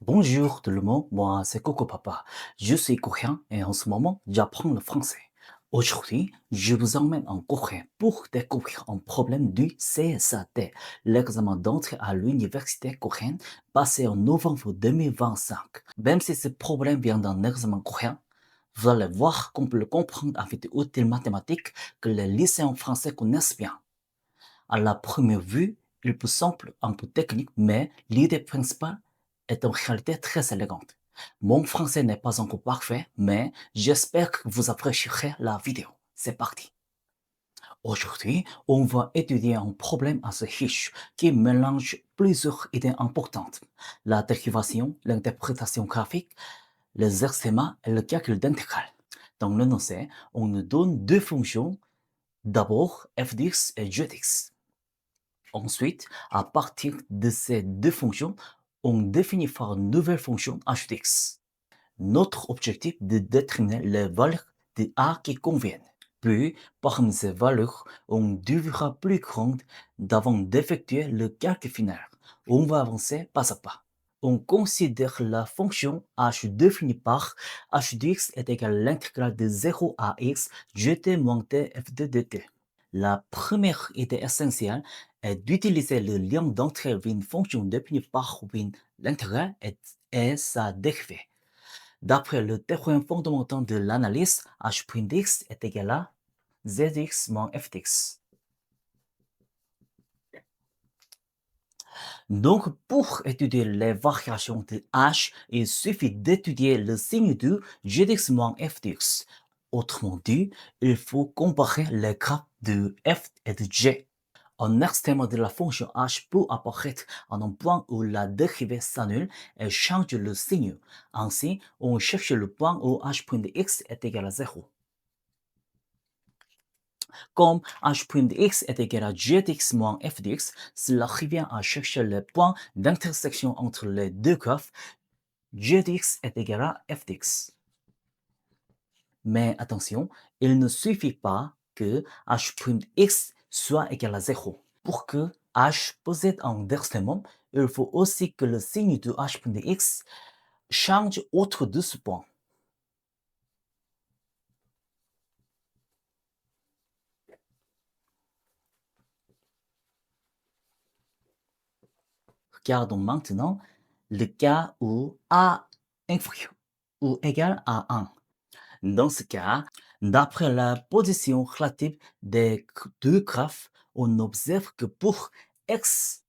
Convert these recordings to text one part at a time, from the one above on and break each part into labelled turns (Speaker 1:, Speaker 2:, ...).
Speaker 1: Bonjour tout le monde, moi c'est Coco Papa. Je suis coréen et en ce moment j'apprends le français. Aujourd'hui, je vous emmène en Corée pour découvrir un problème du CSAT, l'examen d'entrée à l'université coréenne passé en novembre 2025. Même si ce problème vient d'un examen coréen, vous allez voir qu'on peut le comprendre avec des outils mathématiques que les lycéens français connaissent bien. À la première vue, il peut sembler un peu technique, mais l'idée principale est en réalité très élégante. Mon français n'est pas encore parfait, mais j'espère que vous apprécierez la vidéo. C'est parti. Aujourd'hui, on va étudier un problème assez riche qui mélange plusieurs idées importantes. La dérivation, l'interprétation graphique, les extrêmes et le calcul d'intégrale. Dans le noncé, on nous donne deux fonctions, d'abord f dx et g dx. Ensuite, à partir de ces deux fonctions, on définit par une nouvelle fonction h dx. Notre objectif est de déterminer les valeurs de a qui conviennent. Puis, parmi ces valeurs, on devra plus grande avant d'effectuer le calcul final. On va avancer pas à pas. On considère la fonction h définie par h dx est égal à l'intégrale de 0 à x gt moins t f de dt. La première idée essentielle est d'utiliser le lien d'entrée d'une fonction définie par l'intégrale et sa dérivée. D'après le théorème fondamental de l'analyse, h' dx est égal à zx moins f dx. Donc, pour étudier les variations de h, il suffit d'étudier le signe de gdx moins f dx. Autrement dit, il faut comparer les graphes de f et de g. Un extrême de la fonction h peut apparaître à un point où la dérivée s'annule et change le signe. Ainsi, on cherche le point où h' de x est égal à 0. Comme h' de x est égal à g dx moins f dx, cela revient à chercher le point d'intersection entre les deux graphes. G dx est égal à f dx. Mais attention, il ne suffit pas que h' de x soit égal à 0. Pour que h possède un extrêmum, il faut aussi que le signe de h' de x change autour de ce point. Regardons maintenant le cas où a inférieur ou égal à 1. Dans ce cas, d'après la position relative des deux graphes, on observe que pour x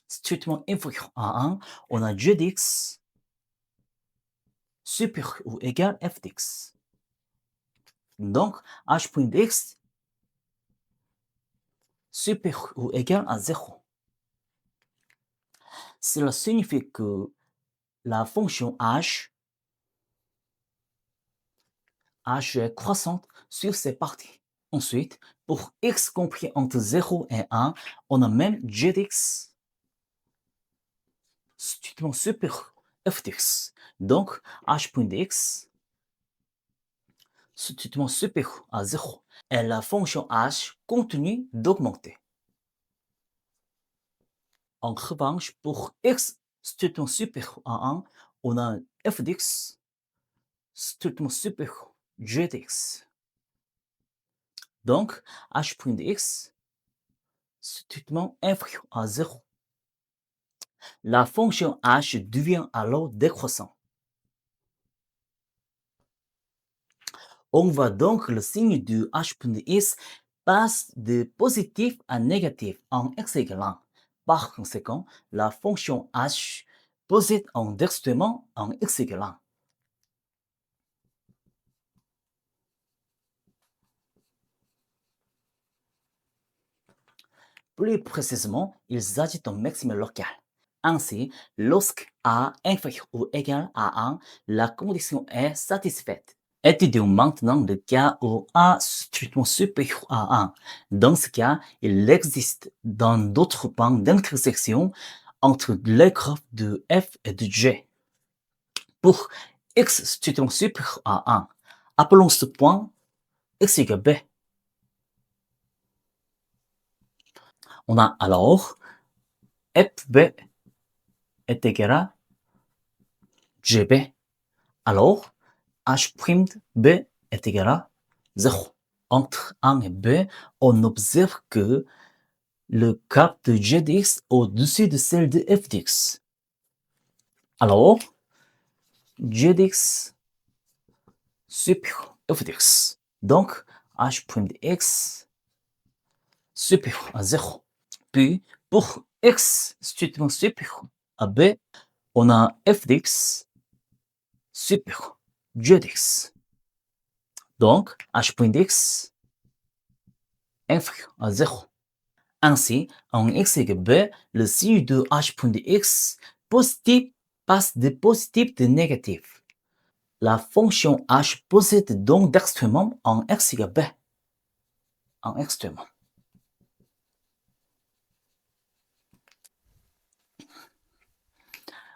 Speaker 1: strictement inférieur à 1, on a g dx supérieur ou égal à f dx. Donc, h' dx supérieur ou égal à 0. Cela signifie que la fonction h est croissante sur ses parties. Ensuite, pour x compris entre 0 et 1, on a même g dx strictement supérieur à f dx. Donc, h' dx strictement supérieur à 0. Et la fonction h continue d'augmenter. En revanche, pour x strictement supérieur à 1, on a f dx strictement supérieur à g dx. Donc, h' dx strictement inférieur à 0. La fonction h devient alors décroissante. On voit donc le signe du h' de x passe de positif à négatif en x égale 1. Par conséquent, la fonction h possède un extrêmement en x égale 1. Plus précisément, il s'agit d'un maximum local. Ainsi, lorsque a inférieur ou égal à 1, la condition est satisfaite. Étudions maintenant le cas où a strictement supérieur à 1. Dans ce cas, il existe dans d'autres points d'intersection entre les graphes de f et de g. Pour x strictement supérieur à 1, appelons ce point x égale b. On a alors fb est égal à GB. Alors, H'(B) est égal à 0. Entre 1 et B, on observe que le cap de G de x au-dessus de celle de f de x. Alors, G de x supérieur f de x. Donc, H' de x supérieur à 0. Puis, pour x strictement supérieur à B, on a f de x supérieur G de x. Donc, H' de x inférieur à 0. Ainsi, en x égale b, le signe de h' de x positif passe de positif de négatif. La fonction h possède donc d'extrêmement en x égale b. En extrêmement.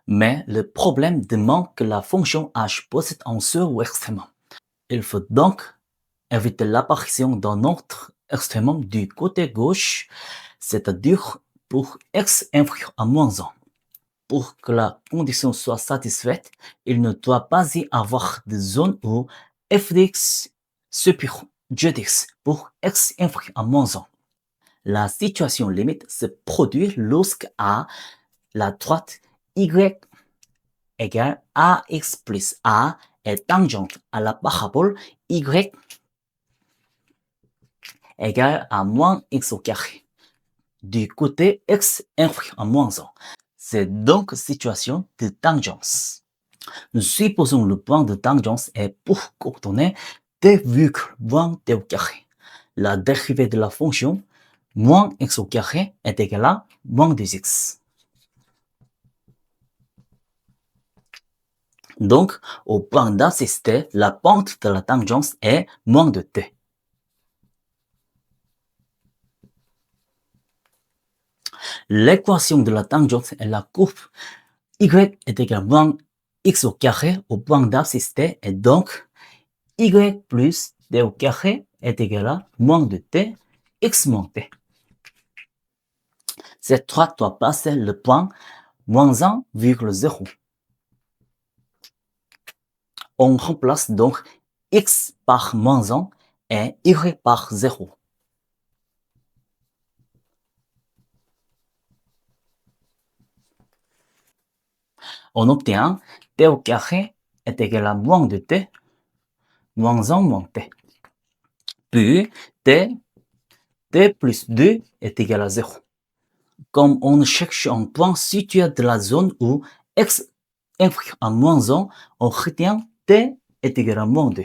Speaker 1: Mais le problème demande que la fonction h possède un seul ou extrêmement. Il faut donc éviter l'apparition d'un autre extrêmement du côté gauche, c'est-à-dire pour x inférieur à moins 1. Pour que la condition soit satisfaite, il ne doit pas y avoir de zone où f de x supérieur g de x pour x inférieur à moins 1. La situation limite se produit lorsque a, la droite y égale ax plus a est tangente à la parabole y égale à moins x au carré du côté x inférieur à moins 1. C'est donc situation de tangence. Nous supposons le point de tangence est pour coordonner t virgule moins t au carré. La dérivée de la fonction moins x au carré est égale à moins 2x. Donc, au point d'abscisse t, la pente de la tangence est moins de t. L'équation de la tangence est la courbe y est égale à moins x au carré au point d'abscisse t et donc y plus t au carré est égal à moins de t, x moins t. Cette droite doit passer le point moins 1,0. On remplace donc x par moins 1 et y par 0. On obtient t au carré est égal à moins de t, moins 1 moins t. Puis t plus 2 est égal à 0. Comme on cherche un point situé de la zone où x inférieur à moins 1, on retient t est égal à moins 2.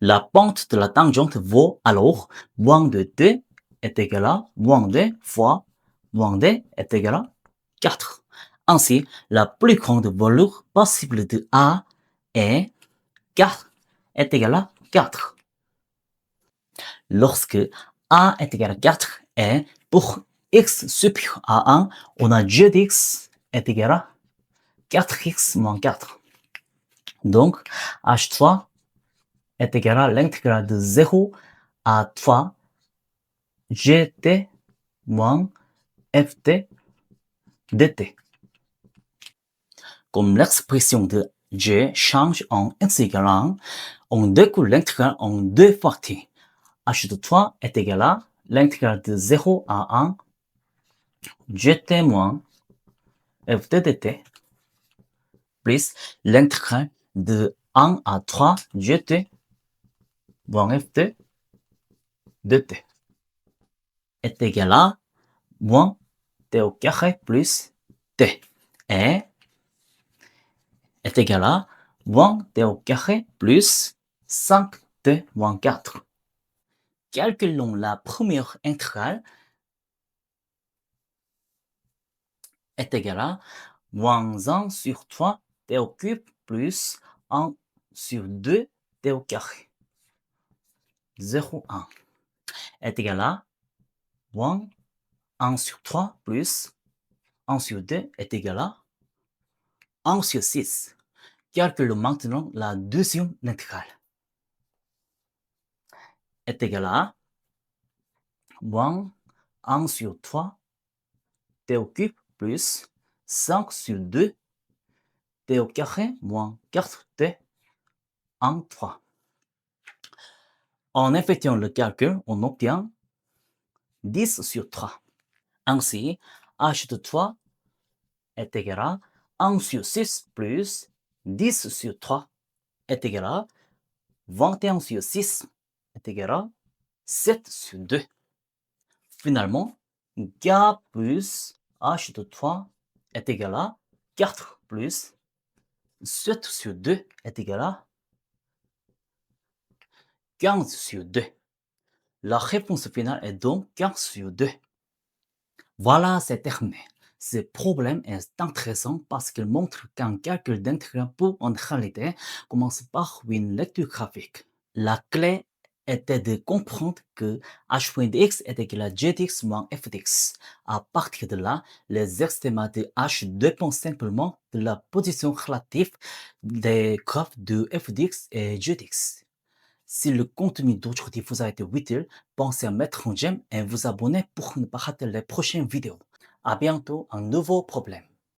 Speaker 1: La pente de la tangente vaut alors moins de t est égal à moins 2 fois moins d est égal à 4. Ainsi, la plus grande valeur possible de a est 4 est égal à 4. Lorsque a est égal à 4 et pour x supérieur à 1, on a g de x est égal à 4x moins 4. Donc, h3 est égal à l'intégrale de 0 à 3 gt moins ft dt. Comme l'expression de g change en x égale à 1, on découle l'intégrale en deux parties. h de 3 est égal à l'intégrale de 0 à 1 gt moins ft dt plus l'intégrale de 1 à 3 gt moins ft dt est égal à moins t au carré plus t et est égal à moins t au carré plus 5t moins 4. Calculons la première intégrale est égal à moins 1 sur 3 t au cube plus 1 sur 2 t au carré. 0, 1 est égal à moins 1 sur 3 plus 1 sur 2 est égal à 1 sur 6. Calculons maintenant la deuxième intégrale. Est égal à moins 1 sur 3 t au cube plus 5 sur 2 t au carré moins 4t en 3. En effectuant le calcul, on obtient 10 sur 3. Ainsi, h de 3 est égal à 1 sur 6 plus 10 sur 3 est égal à 21 sur 6 est égal à 7 sur 2. Finalement, K plus h de 3 est égal à 4 plus 7 sur 2 est égal à 15 sur 2. La réponse finale est donc 15 sur 2. Voilà, c'est terminé. Ce problème est intéressant parce qu'il montre qu'un calcul d'intégral pour en réalité commence par une lecture graphique. La clé était de comprendre que h' de x est égal à g d'x moins f d'x. À partir de là, les extrémas de h dépendent simplement de la position relative des graphes de f d'x et g d'x. Si le contenu d'aujourd'hui vous a été utile, pensez à mettre un j'aime et vous abonner pour ne pas rater les prochaines vidéos. À bientôt, un nouveau problème.